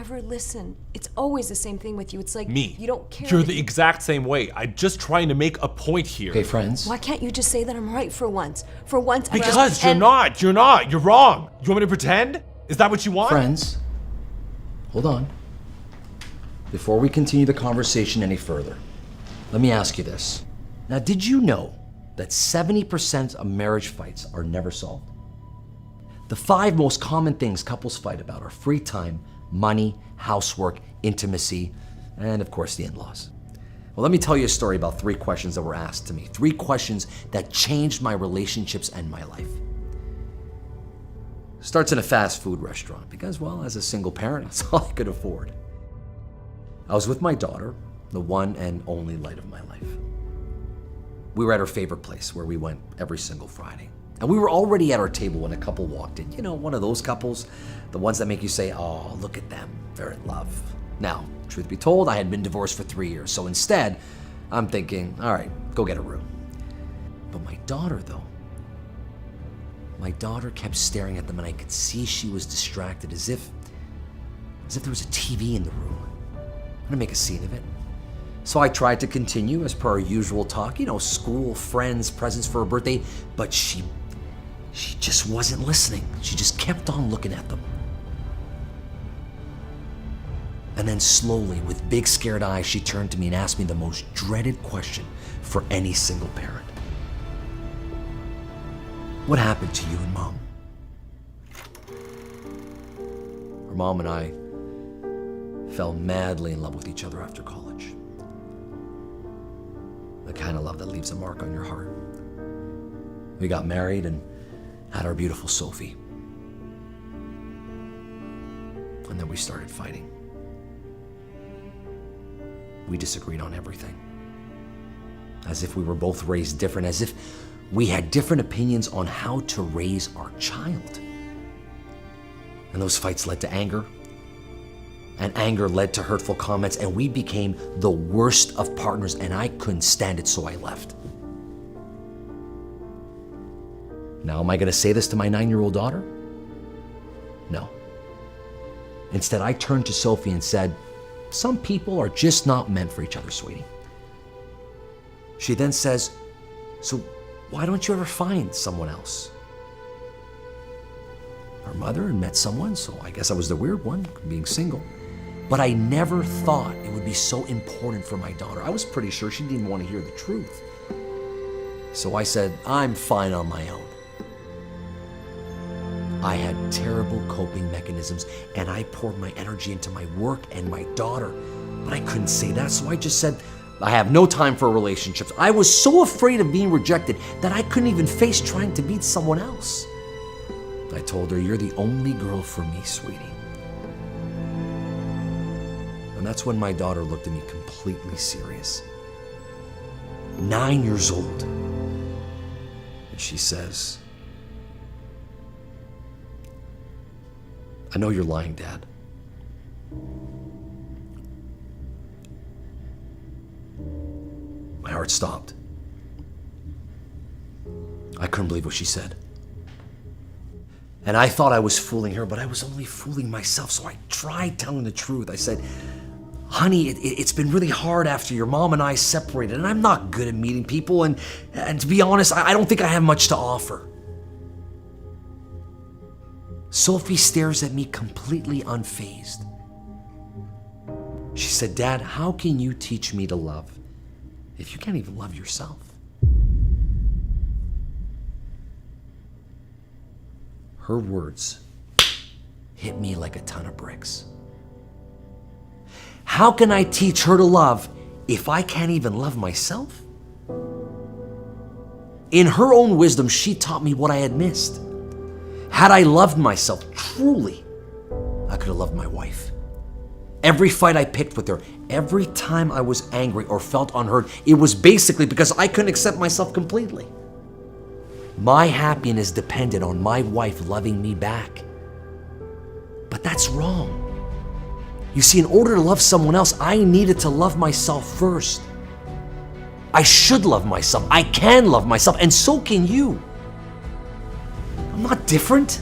never listen. It's always the same thing with you. It's like Me. you don't care. You're the exact same way. I'm just trying to make a point here. Okay, friends. Why can't you just say that I'm right for once? For once, Because you're not. You're wrong. You want me to pretend? Is that what you want? Friends, hold on. Before we continue the conversation any further, let me ask you this. Now, did you know that 70% of marriage fights are never solved? The 5 most common things couples fight about are free time, money, housework, intimacy, and of course the in-laws. Well, let me tell you a story about 3 questions that were asked to me. 3 questions that changed my relationships and my life. Starts in a fast food restaurant because, well, as a single parent, that's all I could afford. I was with my daughter, the one and only light of my life. We were at her favorite place where we went every single Friday. And we were already at our table when a couple walked in. You know, one of those couples, the ones that make you say, oh, look at them, they're in love. Now, truth be told, I had been divorced for 3 years. So instead, I'm thinking, all right, go get a room. But my daughter, though, my daughter kept staring at them and I could see she was distracted as if there was a TV in the room. I'm gonna make a scene of it. So I tried to continue as per our usual talk, you know, school, friends, presents for her birthday, but she just wasn't listening. She just kept on looking at them. And then slowly, with big scared eyes, she turned to me and asked me the most dreaded question for any single parent. What happened to you and Mom? Her mom and I fell madly in love with each other after college. The kind of love that leaves a mark on your heart. We got married and had our beautiful Sophie. And then we started fighting. We disagreed on everything. As if we were both raised different, as if we had different opinions on how to raise our child. And those fights led to anger. And anger led to hurtful comments, and we became the worst of partners, and I couldn't stand it, so I left. Now, am I gonna say this to my 9-year-old daughter? No. Instead, I turned to Sophie and said, some people are just not meant for each other, sweetie. She then says, so why don't you ever find someone else? Her mother had met someone, so I guess I was the weird one, being single. But I never thought it would be so important for my daughter. I was pretty sure she didn't want to hear the truth. So I said, I'm fine on my own. I had terrible coping mechanisms, and I poured my energy into my work and my daughter. But I couldn't say that, so I just said, I have no time for relationships. I was so afraid of being rejected that I couldn't even face trying to meet someone else. I told her, you're the only girl for me, sweetie. And that's when my daughter looked at me completely serious. 9 years old. And she says, I know you're lying, Dad. My heart stopped. I couldn't believe what she said. And I thought I was fooling her, but I was only fooling myself, so I tried telling the truth. I said, honey, it's been really hard after your mom and I separated, and I'm not good at meeting people, and to be honest, I don't think I have much to offer. Sophie stares at me completely unfazed. She said, Dad, how can you teach me to love if you can't even love yourself? Her words hit me like a ton of bricks. How can I teach her to love if I can't even love myself? In her own wisdom, she taught me what I had missed. Had I loved myself truly, I could have loved my wife. Every fight I picked with her, every time I was angry or felt unheard, it was basically because I couldn't accept myself completely. My happiness depended on my wife loving me back. But that's wrong. You see, in order to love someone else, I needed to love myself first. I should love myself. I can love myself, and so can you. I'm not different.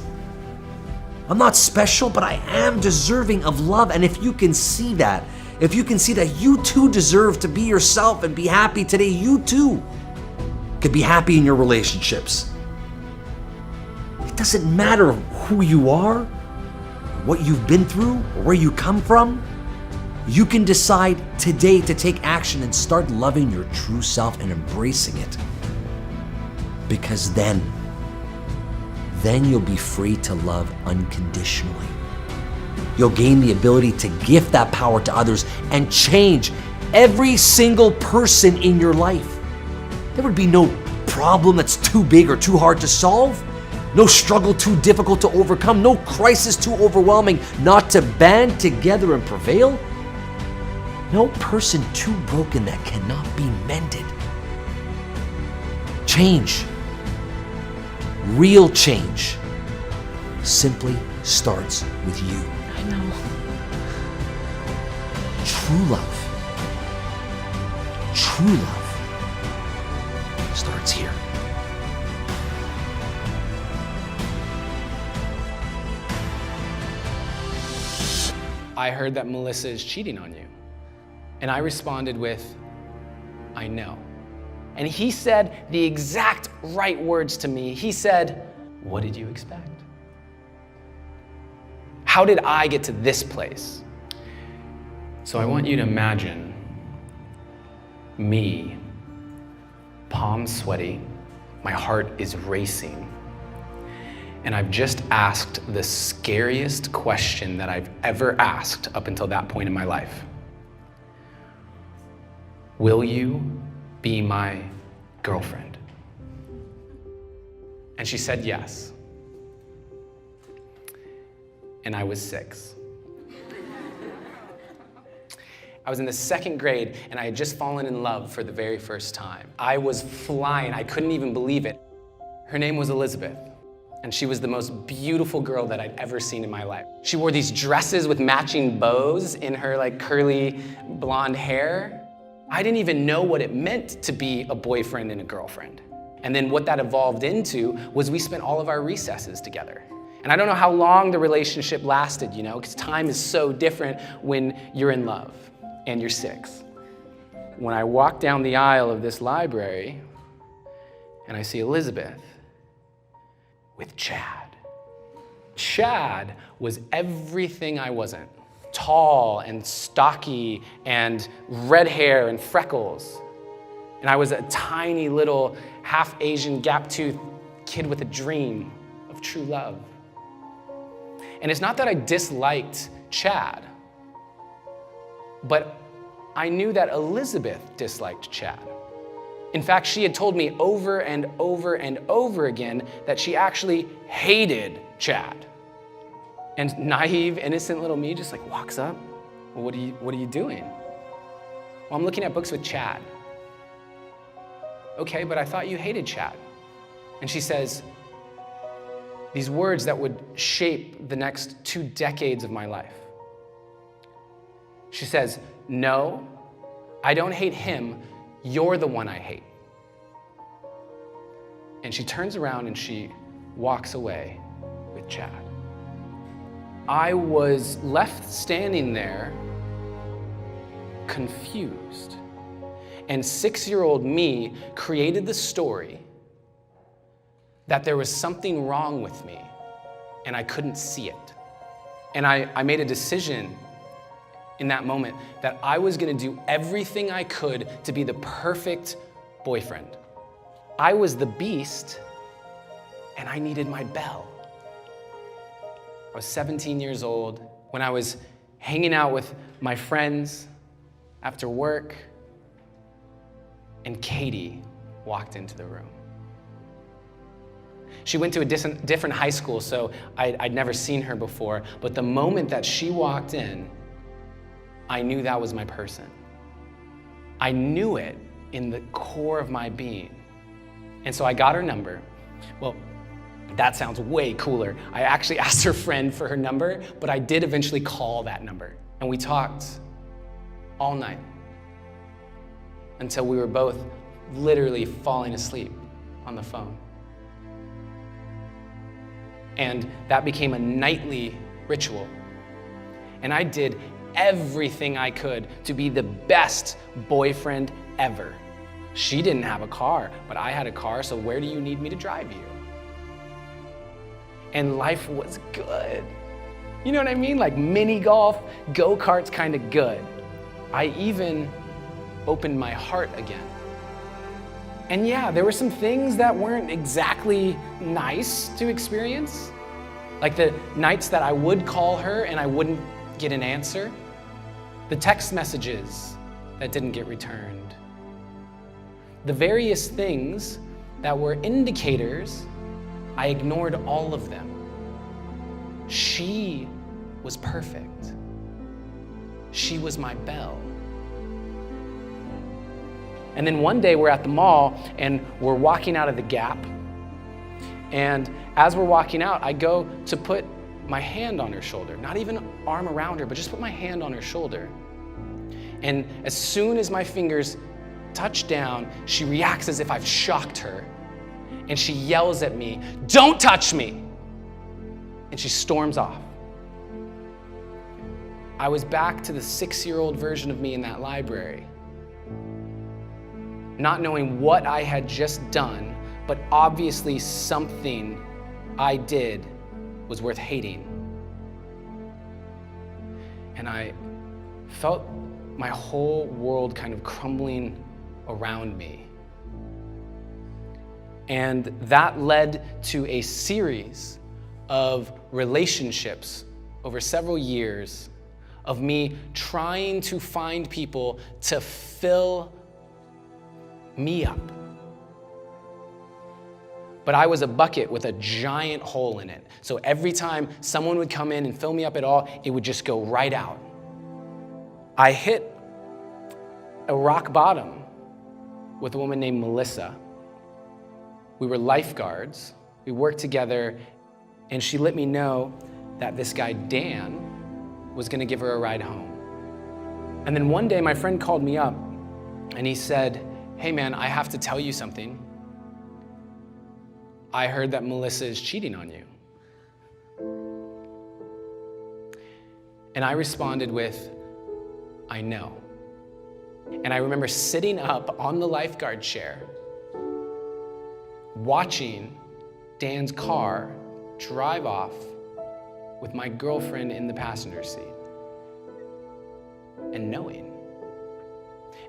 I'm not special, but I am deserving of love. And if you can see that, if you can see that you too deserve to be yourself and be happy today, you too could be happy in your relationships. It doesn't matter who you are, what you've been through, or where you come from. You can decide today to take action and start loving your true self and embracing it. Because then you'll be free to love unconditionally. You'll gain the ability to gift that power to others and change every single person in your life. There would be no problem that's too big or too hard to solve, no struggle too difficult to overcome, no crisis too overwhelming not to band together and prevail, no person too broken that cannot be mended. Change, real change, simply starts with you. I know. True love starts here. I heard that Melissa is cheating on you. And I responded with, I know. And he said the exact right words to me. He said, what did you expect? How did I get to this place? So I want you to imagine me, palms sweaty, my heart is racing, and I've just asked the scariest question that I've ever asked up until that point in my life. Will you be my girlfriend? And she said yes. And I was 6. I was in the 2nd grade and I had just fallen in love for the very first time. I was flying, I couldn't even believe it. Her name was Elizabeth, and she was the most beautiful girl that I'd ever seen in my life. She wore these dresses with matching bows in her like curly blonde hair. I didn't even know what it meant to be a boyfriend and a girlfriend. And then what that evolved into was we spent all of our recesses together. And I don't know how long the relationship lasted, because time is so different when you're in love and you're 6. When I walk down the aisle of this library and I see Elizabeth with Chad. Chad was everything I wasn't. Tall and stocky and red hair and freckles. And I was a tiny little half Asian gap-toothed kid with a dream of true love. And it's not that I disliked Chad, but I knew that Elizabeth disliked Chad. In fact, she had told me over and over and over again that she actually hated Chad. And naive, innocent little me just like walks up. Well, what are you doing? Well, I'm looking at books with Chad. Okay, but I thought you hated Chad. And she says these words that would shape the next 2 decades of my life. She says, no, I don't hate him. You're the one I hate. And she turns around and she walks away with Chad. I was left standing there confused. And 6-year-old me created the story that there was something wrong with me and I couldn't see it. And I made a decision in that moment that I was gonna do everything I could to be the perfect boyfriend. I was the beast and I needed my belle. I was 17 years old when I was hanging out with my friends after work, and Katie walked into the room. She went to a different high school, so I'd never seen her before, but the moment that she walked in, I knew that was my person. I knew it in the core of my being. And so I got her number. Well, that sounds way cooler. I actually asked her friend for her number, but I did eventually call that number. And we talked all night until we were both literally falling asleep on the phone. And that became a nightly ritual. And I did everything I could to be the best boyfriend ever. She didn't have a car, but I had a car, so where do you need me to drive you? And life was good. You know what I mean? Like mini golf, go-karts, kind of good. I even opened my heart again. And yeah, there were some things that weren't exactly nice to experience. Like the nights that I would call her and I wouldn't get an answer. The text messages that didn't get returned. The various things that were indicators, I ignored all of them. She was perfect. She was my belle. And then one day we're at the mall and we're walking out of the Gap. And as we're walking out, I go to put my hand on her shoulder, not even arm around her, but just put my hand on her shoulder. And as soon as my fingers touch down, she reacts as if I've shocked her. And she yells at me, "Don't touch me!" And she storms off. I was back to the 6-year-old version of me in that library, not knowing what I had just done, but obviously something I did was worth hating. And I felt my whole world kind of crumbling around me. And that led to a series of relationships over several years of me trying to find people to fill me up. But I was a bucket with a giant hole in it. So every time someone would come in and fill me up at all, it would just go right out. I hit a rock bottom with a woman named Melissa. We were lifeguards. We worked together, and she let me know that this guy, Dan, was gonna give her a ride home. And then one day my friend called me up and he said, "Hey man, I have to tell you something. I heard that Melissa is cheating on you." And I responded with, "I know." And I remember sitting up on the lifeguard chair, watching Dan's car drive off with my girlfriend in the passenger seat, and knowing.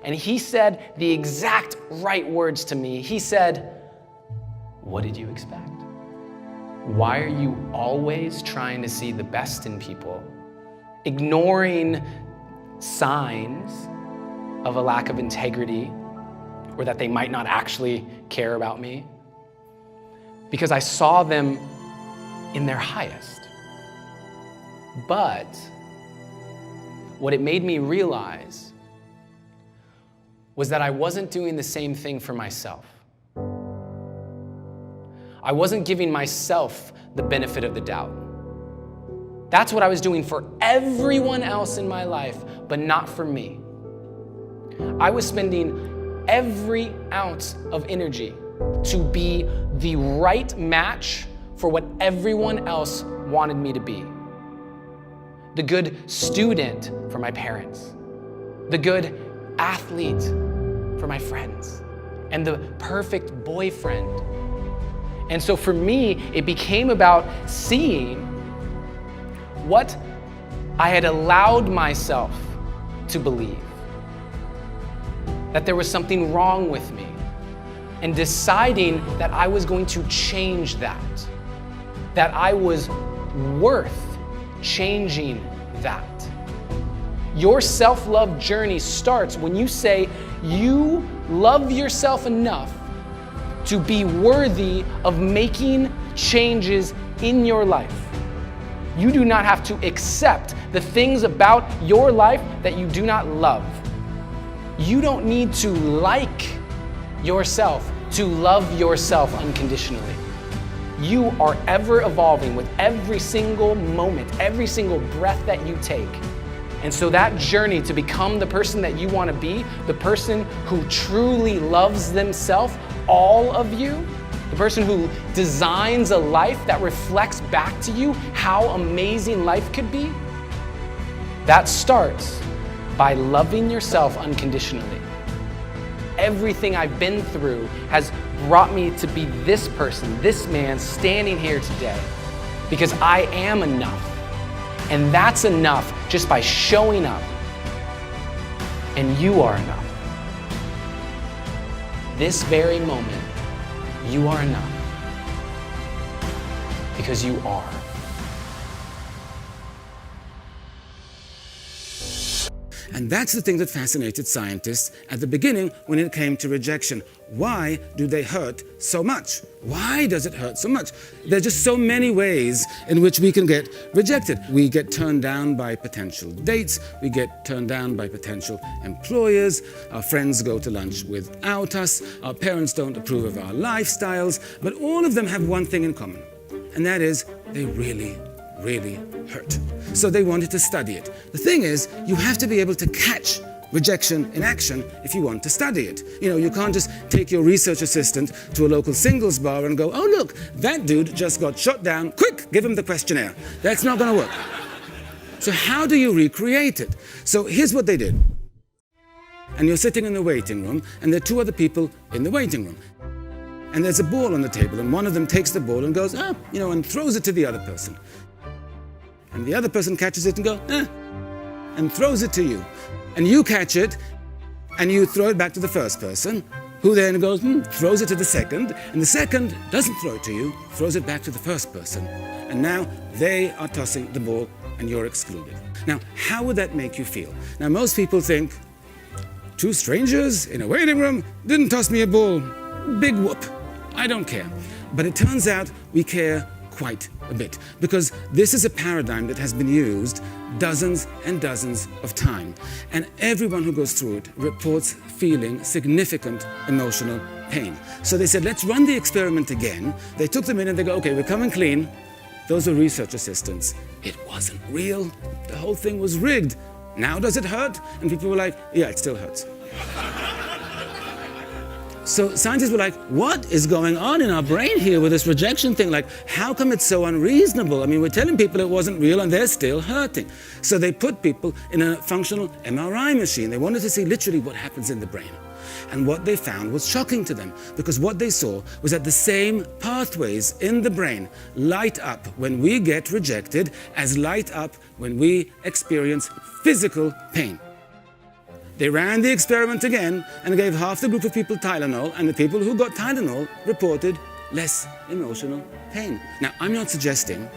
And he said the exact right words to me. He said, "What did you expect? Why are you always trying to see the best in people, ignoring signs of a lack of integrity or that they might not actually care about me?" Because I saw them in their highest. But what it made me realize was that I wasn't doing the same thing for myself. I wasn't giving myself the benefit of the doubt. That's what I was doing for everyone else in my life, but not for me. I was spending every ounce of energy to be the right match for what everyone else wanted me to be. The good student for my parents, the good athlete for my friends, and the perfect boyfriend. And so for me, it became about seeing what I had allowed myself to believe, that there was something wrong with me, and deciding that I was going to change that I was worth changing that. Your self-love journey starts when you say you love yourself enough to be worthy of making changes in your life. You do not have to accept the things about your life that you do not love. You don't need to like yourself to love yourself unconditionally. You are ever evolving with every single moment, every single breath that you take. And so that journey to become the person that you want to be, the person who truly loves themselves, all of you, the person who designs a life that reflects back to you how amazing life could be, that starts by loving yourself unconditionally. Everything I've been through has brought me to be this person, this man standing here today, because I am enough. And that's enough just by showing up. And you are enough. This very moment, you are enough. Because you are. And that's the thing that fascinated scientists at the beginning when it came to rejection. Why do they hurt so much? Why does it hurt so much? There are just so many ways in which we can get rejected. We get turned down by potential dates. We get turned down by potential employers. Our friends go to lunch without us. Our parents don't approve of our lifestyles. But all of them have one thing in common, and that is they really hurt. So they wanted to study it. The thing is, you have to be able to catch rejection in action if you want to study it. You know, you can't just take your research assistant to a local singles bar and go, oh look, that dude just got shot down, quick, give him the questionnaire. That's not gonna work. So how do you recreate it? So here's what they did. And you're sitting in the waiting room, and there are two other people in the waiting room. And there's a ball on the table, and one of them takes the ball and goes, and throws it to the other person. And the other person catches it and goes, and throws it to you. And you catch it, and you throw it back to the first person, who then goes, throws it to the second, and the second doesn't throw it to you, throws it back to the first person. And now they are tossing the ball, and you're excluded. Now, how would that make you feel? Now, most people think, two strangers in a waiting room didn't toss me a ball. Big whoop. I don't care. But it turns out we care quite a bit, because this is a paradigm that has been used dozens and dozens of times, and everyone who goes through it reports feeling significant emotional pain. So they said, let's run the experiment again. They took them in and they go, okay, we're coming clean. Those were research assistants. It wasn't real. The whole thing was rigged. Now does it hurt? And people were like, yeah, it still hurts. So scientists were like, what is going on in our brain here with this rejection thing? Like, how come it's so unreasonable? I mean, we're telling people it wasn't real and they're still hurting. So they put people in a functional MRI machine. They wanted to see literally what happens in the brain. And what they found was shocking to them, because what they saw was that the same pathways in the brain light up when we get rejected as light up when we experience physical pain. They ran the experiment again and gave half the group of people Tylenol, and the people who got Tylenol reported less emotional pain. Now, I'm not suggesting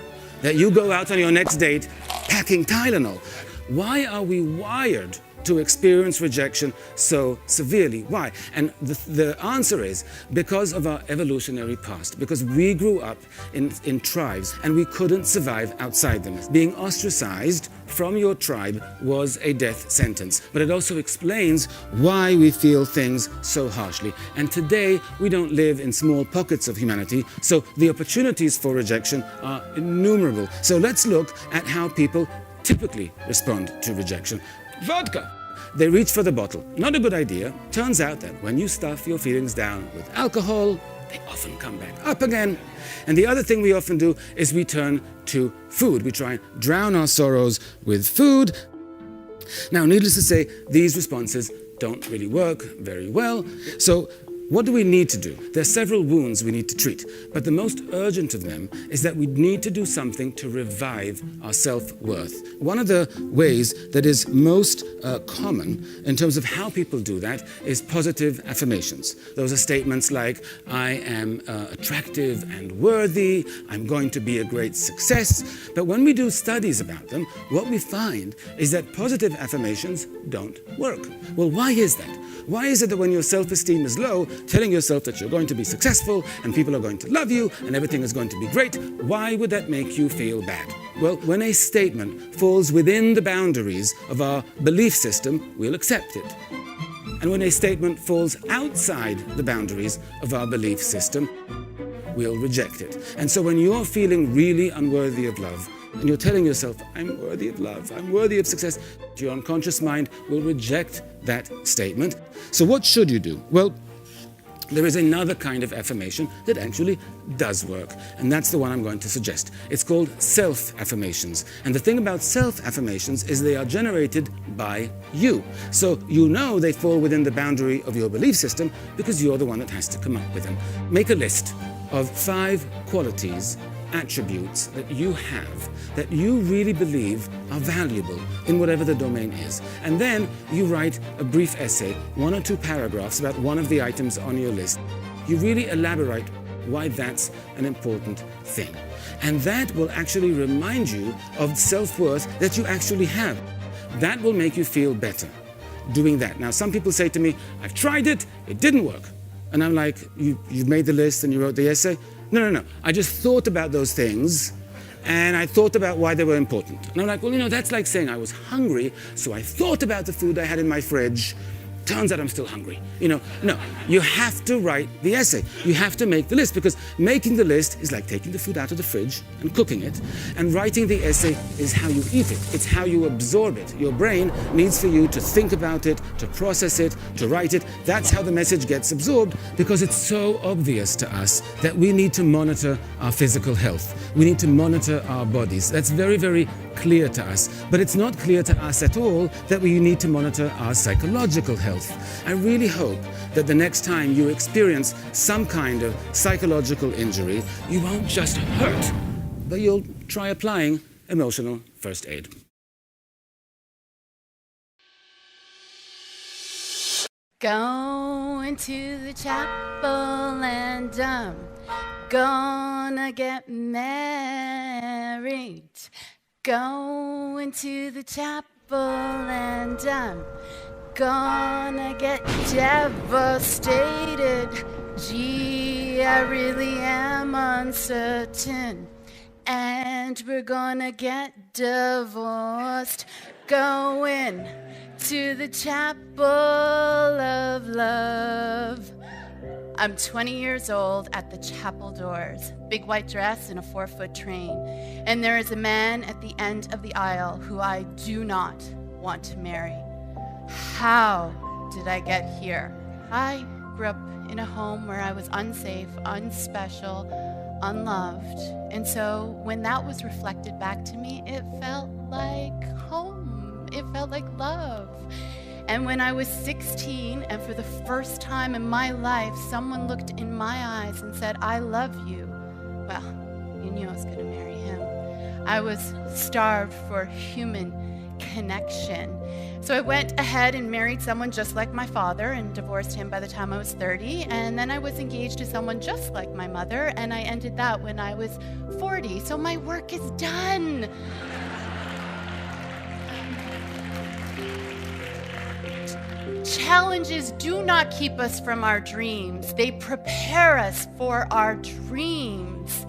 that you go out on your next date packing Tylenol. Why are we wired to experience rejection so severely? Why? And the answer is because of our evolutionary past, because we grew up in tribes and we couldn't survive outside them. Being ostracized from your tribe was a death sentence. But it also explains why we feel things so harshly. And today, we don't live in small pockets of humanity, so the opportunities for rejection are innumerable. So let's look at how people typically respond to rejection. Vodka. They reach for the bottle. Not a good idea. Turns out that when you stuff your feelings down with alcohol, they often come back up again. And the other thing we often do is we turn to food. We try and drown our sorrows with food. Now, needless to say, these responses don't really work very well. So what do we need to do? There are several wounds we need to treat, but the most urgent of them is that we need to do something to revive our self-worth. One of the ways that is most common in terms of how people do that is positive affirmations. Those are statements like, I am attractive and worthy, I'm going to be a great success. But when we do studies about them, what we find is that positive affirmations don't work. Well, why is that? Why is it that when your self-esteem is low, telling yourself that you're going to be successful and people are going to love you and everything is going to be great, why would that make you feel bad? Well, when a statement falls within the boundaries of our belief system, we'll accept it. And when a statement falls outside the boundaries of our belief system, we'll reject it. And so when you're feeling really unworthy of love, and you're telling yourself, I'm worthy of love, I'm worthy of success, your unconscious mind will reject that statement. So what should you do? Well, There is another kind of affirmation that actually does work, and that's the one I'm going to suggest. It's called self-affirmations. And the thing about self-affirmations is they are generated by you. So you know they fall within the boundary of your belief system because you're the one that has to come up with them. Make a list of 5 qualities, attributes that you have that you really believe are valuable in whatever the domain is. And then you write a brief essay, 1 or 2 paragraphs about one of the items on your list. You really elaborate why that's an important thing. And that will actually remind you of self-worth that you actually have. That will make you feel better doing that. Now, some people say to me, I've tried it, it didn't work. And I'm like, you've made the list and you wrote the essay? No. I just thought about those things and I thought about why they were important. And I'm like, well, that's like saying I was hungry, so I thought about the food I had in my fridge. Turns out I'm still hungry. No, you have to write the essay. You have to make the list, because making the list is like taking the food out of the fridge and cooking it, and writing the essay is how you eat it. It's how you absorb it. Your brain needs for you to think about it, to process it, to write it. That's how the message gets absorbed, because it's so obvious to us that we need to monitor our physical health. We need to monitor our bodies. That's very, very clear to us. But it's not clear to us at all that we need to monitor our psychological health. I really hope that the next time you experience some kind of psychological injury, you won't just hurt, but you'll try applying emotional first aid. Going to the chapel and I'm gonna get married. Going to the chapel and I'm gonna get devastated. Gee, I really am uncertain. And we're gonna get divorced. Going to the chapel of love. I'm 20 years old at the chapel doors, big white dress and a 4-foot train. And there is a man at the end of the aisle who I do not want to marry. How did I get here? I grew up in a home where I was unsafe, unspecial, unloved. And so when that was reflected back to me, it felt like home. It felt like love. And when I was 16, and for the first time in my life, someone looked in my eyes and said, I love you, well, you knew I was going to marry him. I was starved for human connection. So I went ahead and married someone just like my father and divorced him by the time I was 30. And then I was engaged to someone just like my mother, and I ended that when I was 40. So my work is done. Challenges do not keep us from our dreams. They prepare us for our dreams.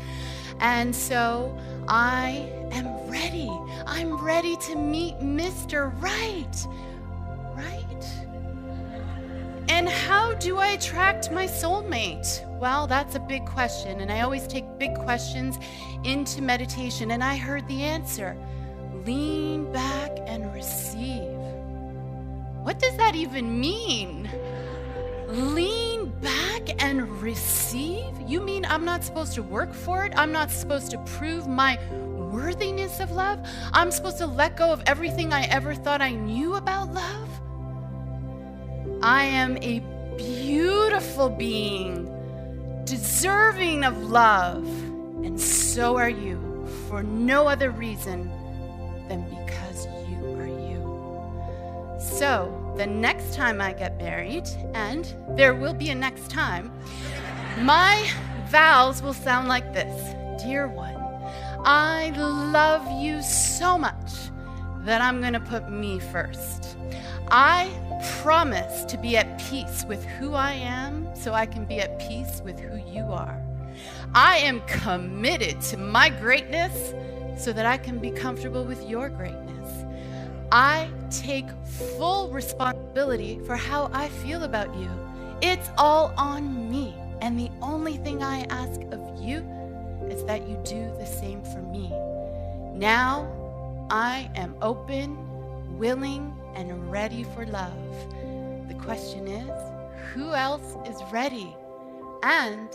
And so I am ready. I'm ready to meet Mr. Right. Right? And how do I attract my soulmate? Well, that's a big question, and I always take big questions into meditation, and I heard the answer. Lean back and receive. What does that even mean? Lean back and receive? You mean I'm not supposed to work for it? I'm not supposed to prove my worthiness of love? I'm supposed to let go of everything I ever thought I knew about love? I am a beautiful being, deserving of love, and so are you, for no other reason than because you are you. So, the next time I get married, and there will be a next time, my vows will sound like this. Dear one, I love you so much that I'm going to put me first. I promise to be at peace with who I am so I can be at peace with who you are. I am committed to my greatness so that I can be comfortable with your greatness. I take full responsibility for how I feel about you. It's all on me. And the only thing I ask of you is that you do the same for me. Now, I am open, willing, and ready for love. The question is, who else is ready And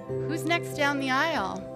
who's next down the aisle?